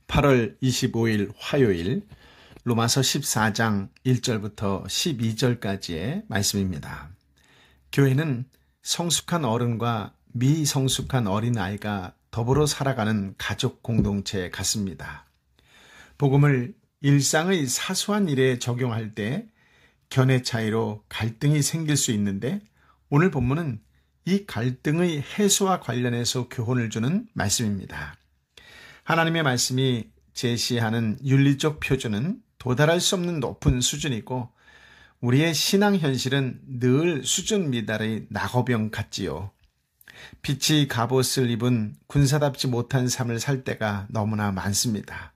8월 25일 화요일 로마서 14장 1절부터 12절까지의 말씀입니다. 교회는 성숙한 어른과 미성숙한 어린아이가 더불어 살아가는 가족 공동체 같습니다. 복음을 일상의 사소한 일에 적용할 때 견해 차이로 갈등이 생길 수 있는데 오늘 본문은 이 갈등의 해소와 관련해서 교훈을 주는 말씀입니다. 하나님의 말씀이 제시하는 윤리적 표준은 도달할 수 없는 높은 수준이고 우리의 신앙 현실은 늘 수준 미달의 낙오병 같지요. 빛이 갑옷을 입은 군사답지 못한 삶을 살 때가 너무나 많습니다.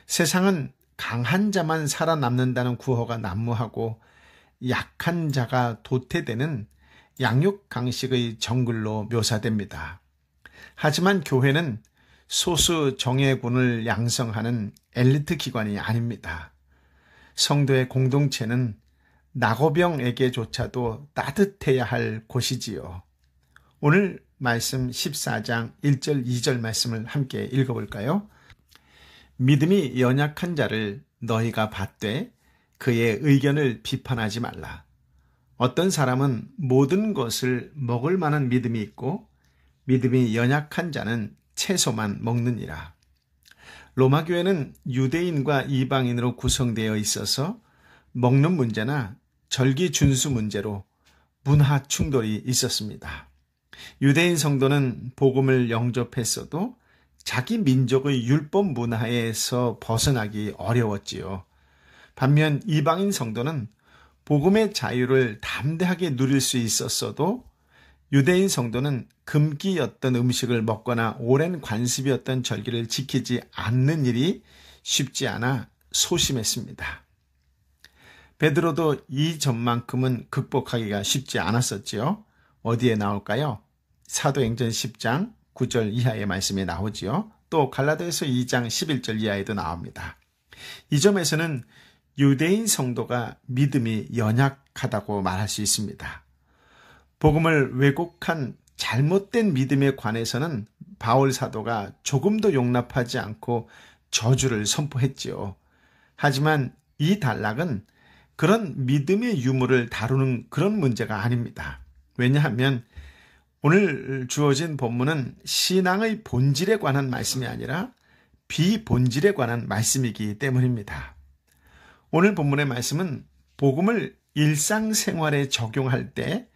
세상은 강한 자만 살아남는다는 구호가 난무하고 약한 자가 도태되는 양육강식의 정글로 묘사됩니다. 하지만 교회는 소수 정예군을 양성하는 엘리트 기관이 아닙니다. 성도의 공동체는 낙오병에게조차도 따뜻해야 할 곳이지요. 오늘 말씀 14장 1절 2절 말씀을 함께 읽어볼까요? 믿음이 연약한 자를 너희가 받되 그의 의견을 비판하지 말라. 어떤 사람은 모든 것을 먹을 만한 믿음이 있고 믿음이 연약한 자는 채소만 먹느니라. 로마 교회는 유대인과 이방인으로 구성되어 있어서 먹는 문제나 절기 준수 문제로 문화 충돌이 있었습니다. 유대인 성도는 복음을 영접했어도 자기 민족의 율법 문화에서 벗어나기 어려웠지요. 반면 이방인 성도는 복음의 자유를 담대하게 누릴 수 있었어도 유대인 성도는 금기였던 음식을 먹거나 오랜 관습이었던 절기를 지키지 않는 일이 쉽지 않아 소심했습니다. 베드로도 이 점만큼은 극복하기가 쉽지 않았었지요. 어디에 나올까요? 사도행전 10장 9절 이하의 말씀에 나오지요. 또 갈라디아서 2장 11절 이하에도 나옵니다. 이 점에서는 유대인 성도가 믿음이 연약하다고 말할 수 있습니다. 복음을 왜곡한 잘못된 믿음에 관해서는 바울 사도가 조금도 용납하지 않고 저주를 선포했지요. 하지만 이 단락은 그런 믿음의 유무를 다루는 그런 문제가 아닙니다. 왜냐하면 오늘 주어진 본문은 신앙의 본질에 관한 말씀이 아니라 비본질에 관한 말씀이기 때문입니다. 오늘 본문의 말씀은 복음을 일상생활에 적용할 때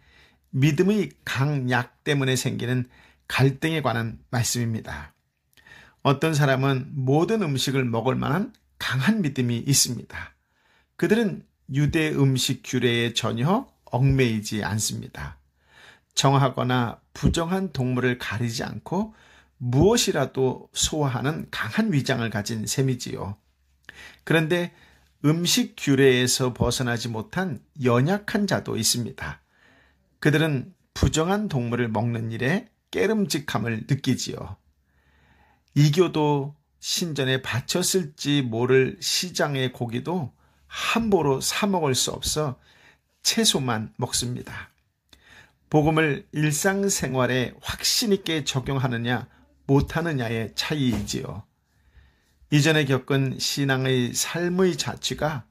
믿음의 강약 때문에 생기는 갈등에 관한 말씀입니다. 어떤 사람은 모든 음식을 먹을 만한 강한 믿음이 있습니다. 그들은 유대 음식 규례에 전혀 얽매이지 않습니다. 정하거나 부정한 동물을 가리지 않고 무엇이라도 소화하는 강한 위장을 가진 셈이지요. 그런데 음식 규례에서 벗어나지 못한 연약한 자도 있습니다. 그들은 부정한 동물을 먹는 일에 깨름직함을 느끼지요. 이교도 신전에 바쳤을지 모를 시장의 고기도 함부로 사 먹을 수 없어 채소만 먹습니다. 복음을 일상생활에 확신 있게 적용하느냐 못하느냐의 차이이지요. 이전에 겪은 신앙의 삶의 자취가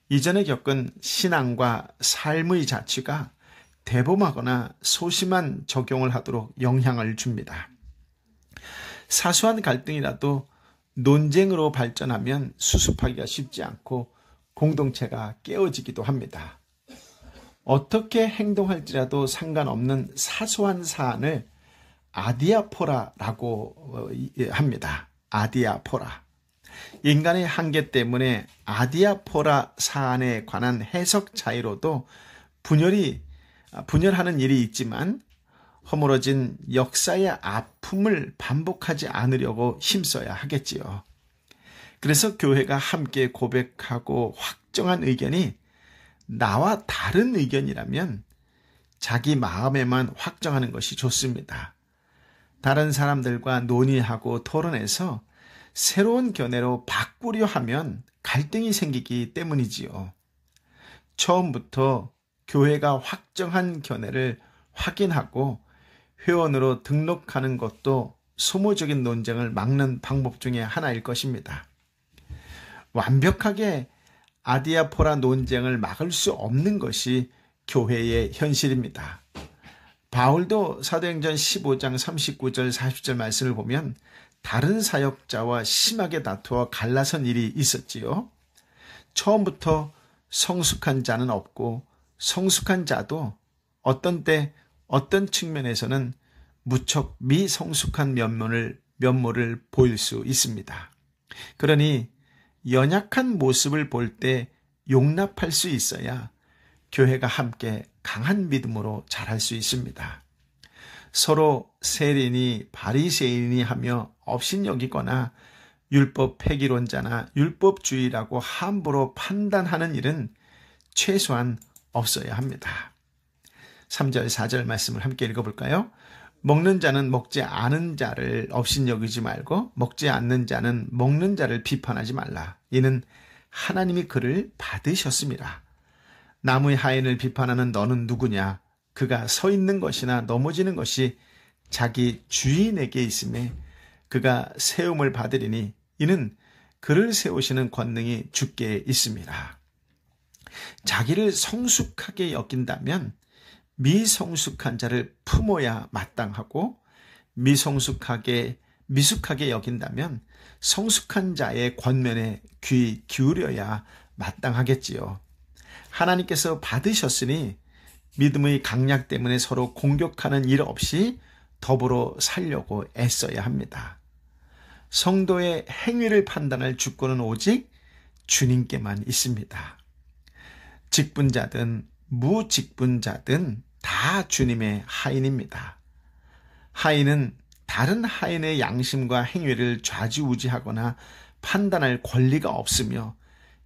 이전에 겪은 신앙과 삶의 자취가 대범하거나 소심한 적용을 하도록 영향을 줍니다. 사소한 갈등이라도 논쟁으로 발전하면 수습하기가 쉽지 않고 공동체가 깨어지기도 합니다. 어떻게 행동할지라도 상관없는 사소한 사안을 아디아포라라고 합니다. 아디아포라. 인간의 한계 때문에 아디아포라 사안에 관한 해석 차이로도 분열하는 일이 있지만 허물어진 역사의 아픔을 반복하지 않으려고 힘써야 하겠지요. 그래서 교회가 함께 고백하고 확정한 의견이 나와 다른 의견이라면 자기 마음에만 확정하는 것이 좋습니다. 다른 사람들과 논의하고 토론해서 새로운 견해로 바꾸려 하면 갈등이 생기기 때문이지요. 처음부터 교회가 확정한 견해를 확인하고 회원으로 등록하는 것도 소모적인 논쟁을 막는 방법 중에 하나일 것입니다. 완벽하게 아디아포라 논쟁을 막을 수 없는 것이 교회의 현실입니다. 바울도 사도행전 15장 39절 40절 말씀을 보면 다른 사역자와 심하게 다투어 갈라선 일이 있었지요. 처음부터 성숙한 자는 없고 성숙한 자도 어떤 때 어떤 측면에서는 무척 미성숙한 면모를 보일 수 있습니다. 그러니 연약한 모습을 볼 때 용납할 수 있어야 교회가 함께 강한 믿음으로 자랄 수 있습니다. 서로 세리니 바리새인이 하며 업신여기거나 율법 폐기론자나 율법주의라고 함부로 판단하는 일은 최소한 없어야 합니다. 3절 4절 말씀을 함께 읽어볼까요? 먹는 자는 먹지 않은 자를 업신여기지 말고 먹지 않는 자는 먹는 자를 비판하지 말라. 이는 하나님이 그를 받으셨습니다. 나무의 하인을 비판하는 너는 누구냐? 그가 서 있는 것이나 넘어지는 것이 자기 주인에게 있음에 그가 세움을 받으리니 이는 그를 세우시는 권능이 주께 있습니다. 자기를 성숙하게 여긴다면 미성숙한 자를 품어야 마땅하고 미숙하게 여긴다면 성숙한 자의 권면에 귀 기울여야 마땅하겠지요. 하나님께서 받으셨으니 믿음의 강약 때문에 서로 공격하는 일 없이 더불어 살려고 애써야 합니다. 성도의 행위를 판단할 주권은 오직 주님께만 있습니다. 직분자든 무직분자든 다 주님의 하인입니다. 하인은 다른 하인의 양심과 행위를 좌지우지하거나 판단할 권리가 없으며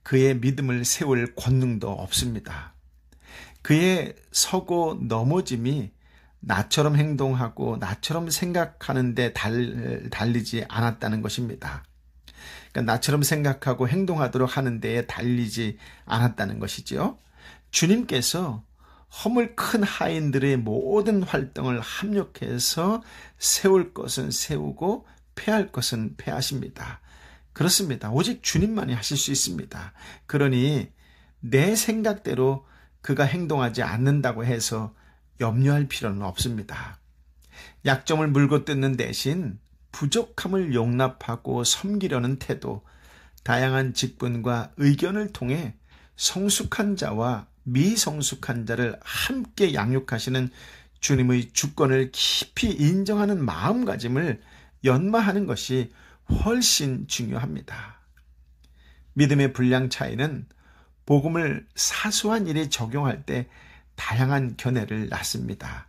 그의 믿음을 세울 권능도 없습니다. 그의 서고 넘어짐이 나처럼 행동하고 나처럼 생각하는데 달리지 않았다는 것입니다. 그러니까 나처럼 생각하고 행동하도록 하는 데에 달리지 않았다는 것이죠. 주님께서 허물 큰 하인들의 모든 활동을 합력해서 세울 것은 세우고 패할 것은 패하십니다. 그렇습니다. 오직 주님만이 하실 수 있습니다. 그러니 내 생각대로 그가 행동하지 않는다고 해서 염려할 필요는 없습니다. 약점을 물고 뜯는 대신 부족함을 용납하고 섬기려는 태도, 다양한 직분과 의견을 통해 성숙한 자와 미성숙한 자를 함께 양육하시는 주님의 주권을 깊이 인정하는 마음가짐을 연마하는 것이 훨씬 중요합니다. 믿음의 분량 차이는 복음을 사소한 일에 적용할 때 다양한 견해를 낳습니다.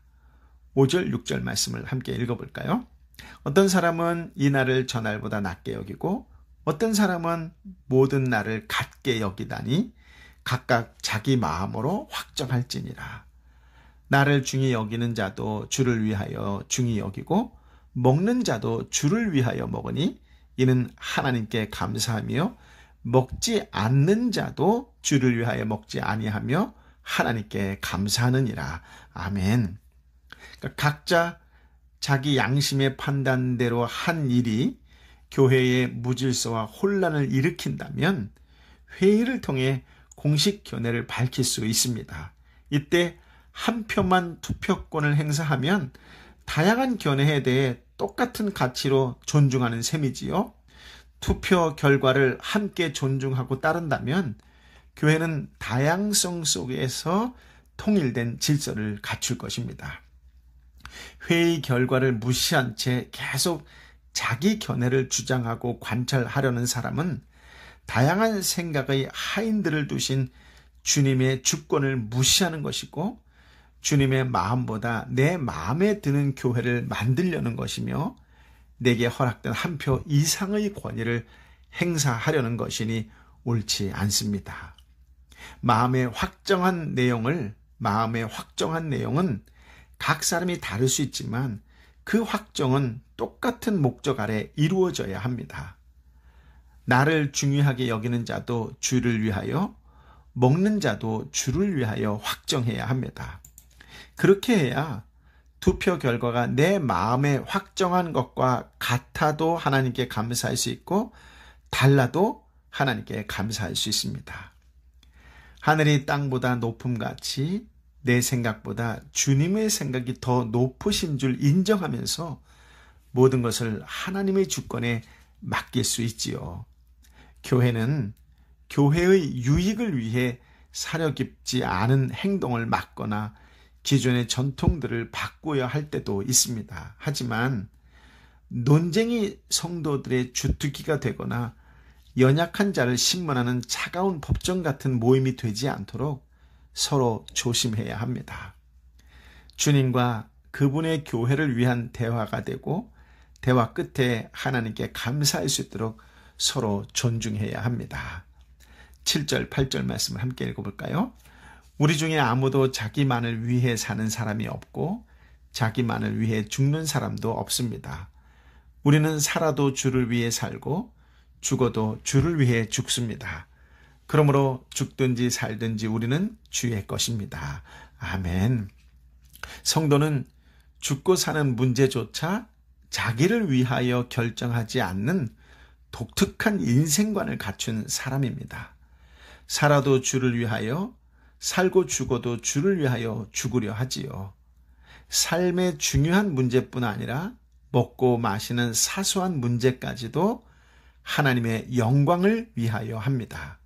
5절 6절 말씀을 함께 읽어볼까요? 어떤 사람은 이 날을 저 날보다 낮게 여기고 어떤 사람은 모든 날을 같게 여기다니 각각 자기 마음으로 확정할지니라. 나를 중히 여기는 자도 주를 위하여 중히 여기고 먹는 자도 주를 위하여 먹으니 이는 하나님께 감사하며 먹지 않는 자도 주를 위하여 먹지 아니하며 하나님께 감사하느니라. 아멘. 그러니까 각자 자기 양심의 판단대로 한 일이 교회의 무질서와 혼란을 일으킨다면 회의를 통해 공식 견해를 밝힐 수 있습니다. 이때 한 표만 투표권을 행사하면 다양한 견해에 대해 똑같은 가치로 존중하는 셈이지요. 투표 결과를 함께 존중하고 따른다면 교회는 다양성 속에서 통일된 질서를 갖출 것입니다. 회의 결과를 무시한 채 계속 자기 견해를 주장하고 관찰하려는 사람은 다양한 생각의 하인들을 두신 주님의 주권을 무시하는 것이고 주님의 마음보다 내 마음에 드는 교회를 만들려는 것이며 내게 허락된 한 표 이상의 권위를 행사하려는 것이니 옳지 않습니다. 마음의 확정한 내용은 각 사람이 다를 수 있지만 그 확정은 똑같은 목적 아래 이루어져야 합니다. 나를 중요하게 여기는 자도 주를 위하여, 먹는 자도 주를 위하여 확정해야 합니다. 그렇게 해야 투표 결과가 내 마음에 확정한 것과 같아도 하나님께 감사할 수 있고 달라도 하나님께 감사할 수 있습니다. 하늘이 땅보다 높음같이 내 생각보다 주님의 생각이 더 높으신 줄 인정하면서 모든 것을 하나님의 주권에 맡길 수 있지요. 교회는 교회의 유익을 위해 사려 깊지 않은 행동을 막거나 기존의 전통들을 바꾸어야 할 때도 있습니다. 하지만 논쟁이 성도들의 주특기가 되거나 연약한 자를 신문하는 차가운 법정 같은 모임이 되지 않도록 서로 조심해야 합니다. 주님과 그분의 교회를 위한 대화가 되고 대화 끝에 하나님께 감사할 수 있도록 서로 존중해야 합니다. 7절, 8절 말씀을 함께 읽어볼까요? 우리 중에 아무도 자기만을 위해 사는 사람이 없고 자기만을 위해 죽는 사람도 없습니다. 우리는 살아도 주를 위해 살고 죽어도 주를 위해 죽습니다. 그러므로 죽든지 살든지 우리는 주의 것입니다. 아멘. 성도는 죽고 사는 문제조차 자기를 위하여 결정하지 않는 독특한 인생관을 갖춘 사람입니다. 살아도 주를 위하여, 살고 죽어도 주를 위하여 죽으려 하지요. 삶의 중요한 문제뿐 아니라 먹고 마시는 사소한 문제까지도 하나님의 영광을 위하여 합니다.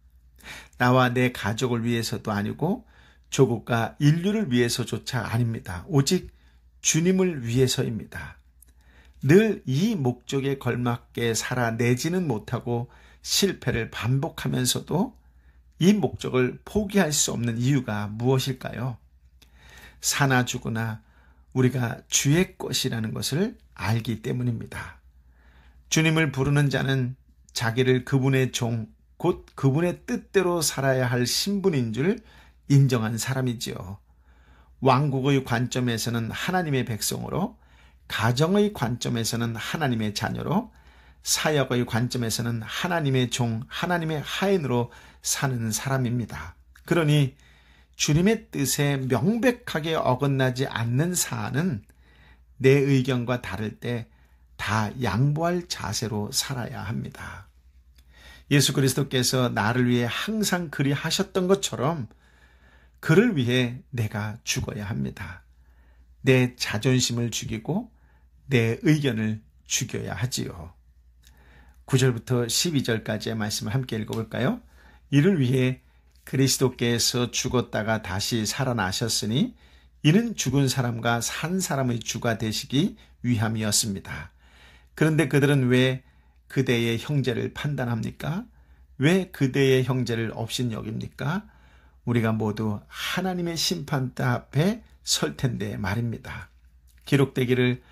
나와 내 가족을 위해서도 아니고 조국과 인류를 위해서조차 아닙니다. 오직 주님을 위해서입니다. 늘 이 목적에 걸맞게 살아내지는 못하고 실패를 반복하면서도 이 목적을 포기할 수 없는 이유가 무엇일까요? 사나 죽으나 우리가 주의 것이라는 것을 알기 때문입니다. 주님을 부르는 자는 자기를 그분의 종, 곧 그분의 뜻대로 살아야 할 신분인 줄 인정한 사람이지요. 왕국의 관점에서는 하나님의 백성으로, 가정의 관점에서는 하나님의 자녀로, 사역의 관점에서는 하나님의 종, 하나님의 하인으로 사는 사람입니다. 그러니 주님의 뜻에 명백하게 어긋나지 않는 사안은 내 의견과 다를 때 다 양보할 자세로 살아야 합니다. 예수 그리스도께서 나를 위해 항상 그리 하셨던 것처럼 그를 위해 내가 죽어야 합니다. 내 자존심을 죽이고 내 의견을 죽여야 하지요. 9절부터 12절까지의 말씀을 함께 읽어볼까요? 이를 위해 그리스도께서 죽었다가 다시 살아나셨으니 이는 죽은 사람과 산 사람의 주가 되시기 위함이었습니다. 그런데 그들은 왜 그대의 형제를 판단합니까? 왜 그대의 형제를 업신여깁니까? 우리가 모두 하나님의 심판대 앞에 설 텐데 말입니다. 기록되기를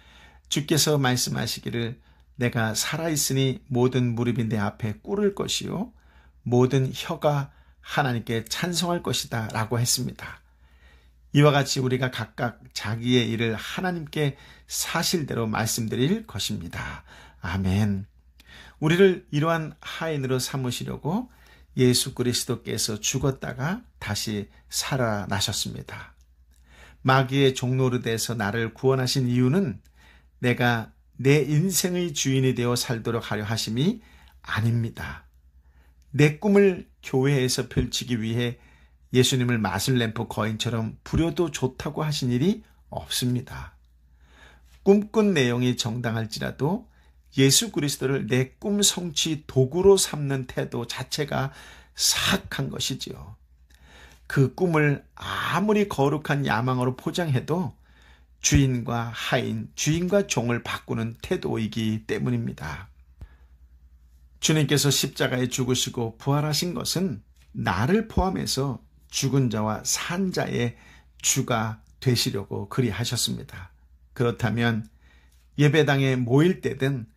주께서 말씀하시기를 내가 살아있으니 모든 무릎이 내 앞에 꿇을 것이요 모든 혀가 하나님께 찬송할 것이다 라고 했습니다. 이와 같이 우리가 각각 자기의 일을 하나님께 사실대로 말씀드릴 것입니다. 아멘. 우리를 이러한 하인으로 삼으시려고 예수 그리스도께서 죽었다가 다시 살아나셨습니다. 마귀의 종노릇에서 나를 구원하신 이유는 내가 내 인생의 주인이 되어 살도록 하려 하심이 아닙니다. 내 꿈을 교회에서 펼치기 위해 예수님을 마술램프 거인처럼 부려도 좋다고 하신 일이 없습니다. 꿈꾼 내용이 정당할지라도 예수 그리스도를 내 꿈 성취 도구로 삼는 태도 자체가 사악한 것이지요. 그 꿈을 아무리 거룩한 야망으로 포장해도 주인과 하인, 주인과 종을 바꾸는 태도이기 때문입니다. 주님께서 십자가에 죽으시고 부활하신 것은 나를 포함해서 죽은 자와 산 자의 주가 되시려고 그리 하셨습니다. 그렇다면 예배당에 모일 때든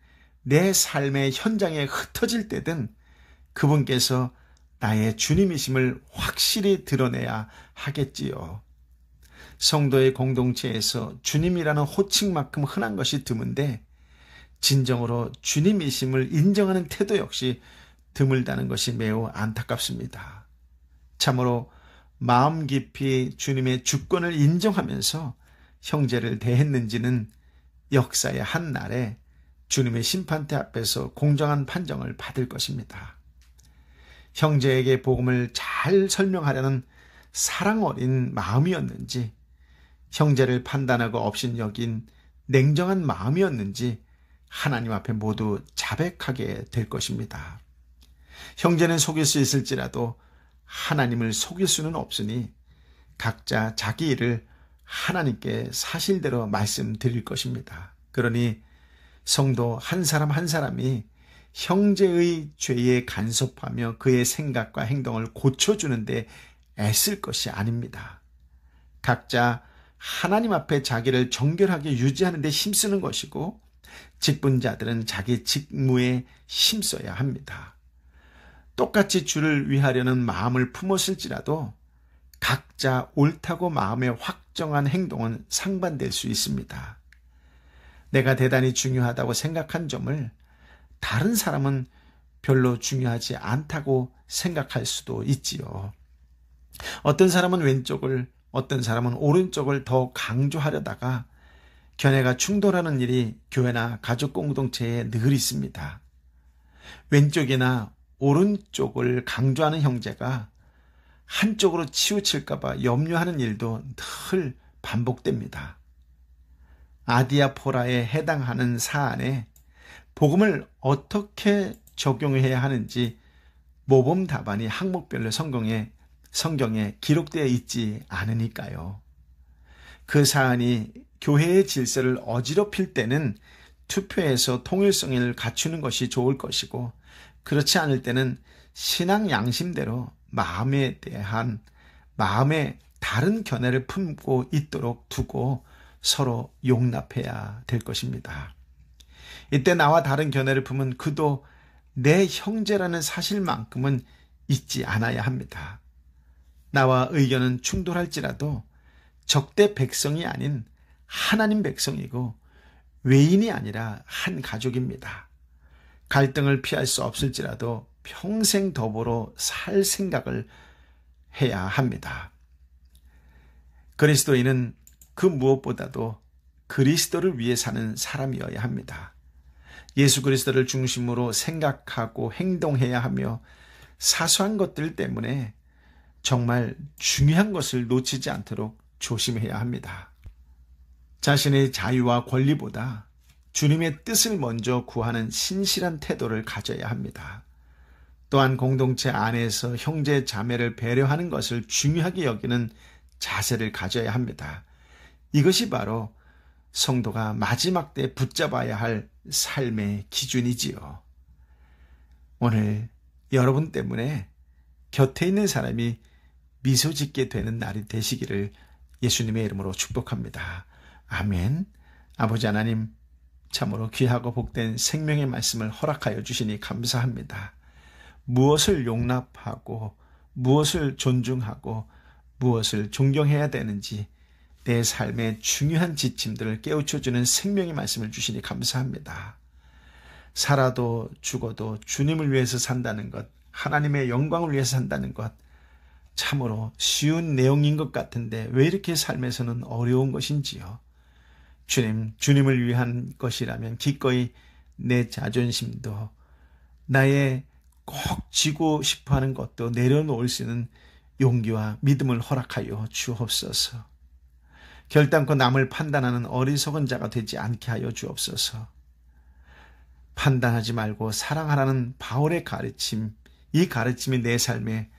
내 삶의 현장에 흩어질 때든 그분께서 나의 주님이심을 확실히 드러내야 하겠지요. 성도의 공동체에서 주님이라는 호칭만큼 흔한 것이 드문데 진정으로 주님이심을 인정하는 태도 역시 드물다는 것이 매우 안타깝습니다. 참으로 마음 깊이 주님의 주권을 인정하면서 형제를 대했는지는 역사의 한 날에 주님의 심판대 앞에서 공정한 판정을 받을 것입니다. 형제에게 복음을 잘 설명하려는 사랑 어린 마음이었는지, 형제를 판단하고 업신여긴 냉정한 마음이었는지 하나님 앞에 모두 자백하게 될 것입니다. 형제는 속일 수 있을지라도 하나님을 속일 수는 없으니 각자 자기 일을 하나님께 사실대로 말씀드릴 것입니다. 그러니 성도 한 사람 한 사람이 형제의 죄에 간섭하며 그의 생각과 행동을 고쳐주는 데 애쓸 것이 아닙니다. 각자 하나님 앞에 자기를 정결하게 유지하는 데 힘쓰는 것이고, 직분자들은 자기 직무에 힘써야 합니다. 똑같이 주를 위하려는 마음을 품었을지라도 각자 옳다고 마음에 확정한 행동은 상반될 수 있습니다. 내가 대단히 중요하다고 생각한 점을 다른 사람은 별로 중요하지 않다고 생각할 수도 있지요. 어떤 사람은 왼쪽을, 어떤 사람은 오른쪽을 더 강조하려다가 견해가 충돌하는 일이 교회나 가족 공동체에 늘 있습니다. 왼쪽이나 오른쪽을 강조하는 형제가 한쪽으로 치우칠까봐 염려하는 일도 늘 반복됩니다. 아디아포라에 해당하는 사안에 복음을 어떻게 적용해야 하는지 모범 답안이 항목별로 성경에 기록되어 있지 않으니까요. 그 사안이 교회의 질서를 어지럽힐 때는 투표해서 통일성을 갖추는 것이 좋을 것이고, 그렇지 않을 때는 신앙 양심대로 마음에 다른 견해를 품고 있도록 두고 서로 용납해야 될 것입니다. 이때 나와 다른 견해를 품은 그도 내 형제라는 사실만큼은 잊지 않아야 합니다. 나와 의견은 충돌할지라도 적대 백성이 아닌 하나님 백성이고 외인이 아니라 한 가족입니다. 갈등을 피할 수 없을지라도 평생 더불어 살 생각을 해야 합니다. 그리스도인은 그 무엇보다도 그리스도를 위해 사는 사람이어야 합니다. 예수 그리스도를 중심으로 생각하고 행동해야 하며 사소한 것들 때문에 정말 중요한 것을 놓치지 않도록 조심해야 합니다. 자신의 자유와 권리보다 주님의 뜻을 먼저 구하는 신실한 태도를 가져야 합니다. 또한 공동체 안에서 형제 자매를 배려하는 것을 중요하게 여기는 자세를 가져야 합니다. 이것이 바로 성도가 마지막 때 붙잡아야 할 삶의 기준이지요. 오늘 여러분 때문에 곁에 있는 사람이 미소 짓게 되는 날이 되시기를 예수님의 이름으로 축복합니다. 아멘. 아버지 하나님, 참으로 귀하고 복된 생명의 말씀을 허락하여 주시니 감사합니다. 무엇을 용납하고 무엇을 존중하고 무엇을 존경해야 되는지 내 삶의 중요한 지침들을 깨우쳐주는 생명의 말씀을 주시니 감사합니다. 살아도 죽어도 주님을 위해서 산다는 것, 하나님의 영광을 위해서 산다는 것, 참으로 쉬운 내용인 것 같은데 왜 이렇게 삶에서는 어려운 것인지요. 주님을 위한 것이라면 기꺼이 내 자존심도 나의 꼭 지고 싶어하는 것도 내려놓을 수 있는 용기와 믿음을 허락하여 주옵소서. 결단코 남을 판단하는 어리석은 자가 되지 않게 하여 주옵소서. 판단하지 말고 사랑하라는 바울의 가르침, 이 가르침이 내 삶에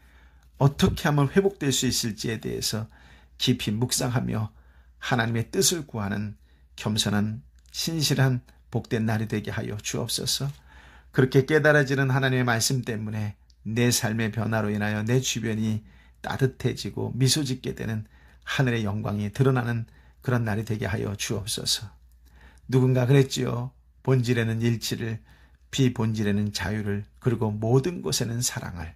어떻게 하면 회복될 수 있을지에 대해서 깊이 묵상하며 하나님의 뜻을 구하는 겸손한 신실한 복된 날이 되게 하여 주옵소서. 그렇게 깨달아지는 하나님의 말씀 때문에 내 삶의 변화로 인하여 내 주변이 따뜻해지고 미소 짓게 되는 하늘의 영광이 드러나는 그런 날이 되게 하여 주옵소서. 누군가 그랬지요. 본질에는 일치를, 비본질에는 자유를, 그리고 모든 곳에는 사랑을.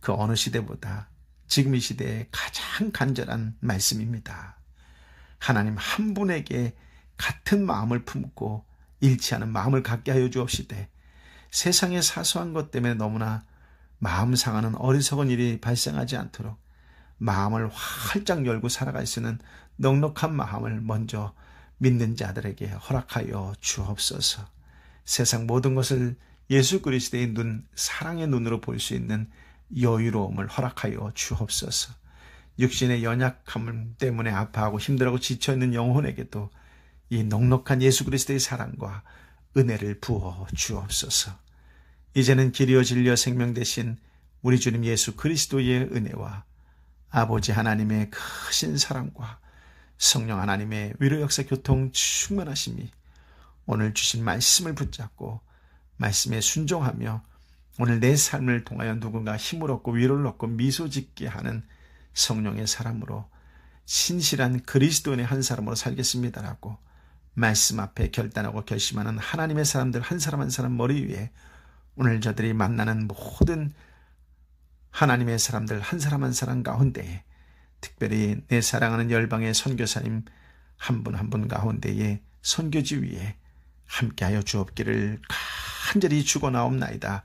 그 어느 시대보다 지금 이 시대에 가장 간절한 말씀입니다. 하나님 한 분에게 같은 마음을 품고 일치하는 마음을 갖게 하여 주옵시되, 세상의 사소한 것 때문에 너무나 마음 상하는 어리석은 일이 발생하지 않도록 마음을 활짝 열고 살아갈 수 있는 넉넉한 마음을 먼저 믿는 자들에게 허락하여 주옵소서. 세상 모든 것을 예수 그리스도의 눈, 사랑의 눈으로 볼 수 있는 여유로움을 허락하여 주옵소서. 육신의 연약함 때문에 아파하고 힘들어하고 지쳐있는 영혼에게도 이 넉넉한 예수 그리스도의 사랑과 은혜를 부어 주옵소서. 이제는 길이요 진리요 생명 되신 우리 주님 예수 그리스도의 은혜와 아버지 하나님의 크신 사랑과 성령 하나님의 위로 역사 교통 충만하심이 오늘 주신 말씀을 붙잡고 말씀에 순종하며 오늘 내 삶을 통하여 누군가 힘을 얻고 위로를 얻고 미소 짓게 하는 성령의 사람으로 신실한 그리스도인의 한 사람으로 살겠습니다라고 말씀 앞에 결단하고 결심하는 하나님의 사람들 한 사람 한 사람 머리 위에 오늘 저들이 만나는 모든 하나님의 사람들 한 사람 한 사람 가운데에 특별히 내 사랑하는 열방의 선교사님 한 분 한 분 가운데에 선교지 위에 함께하여 주옵기를 간절히 축원하옵나이다.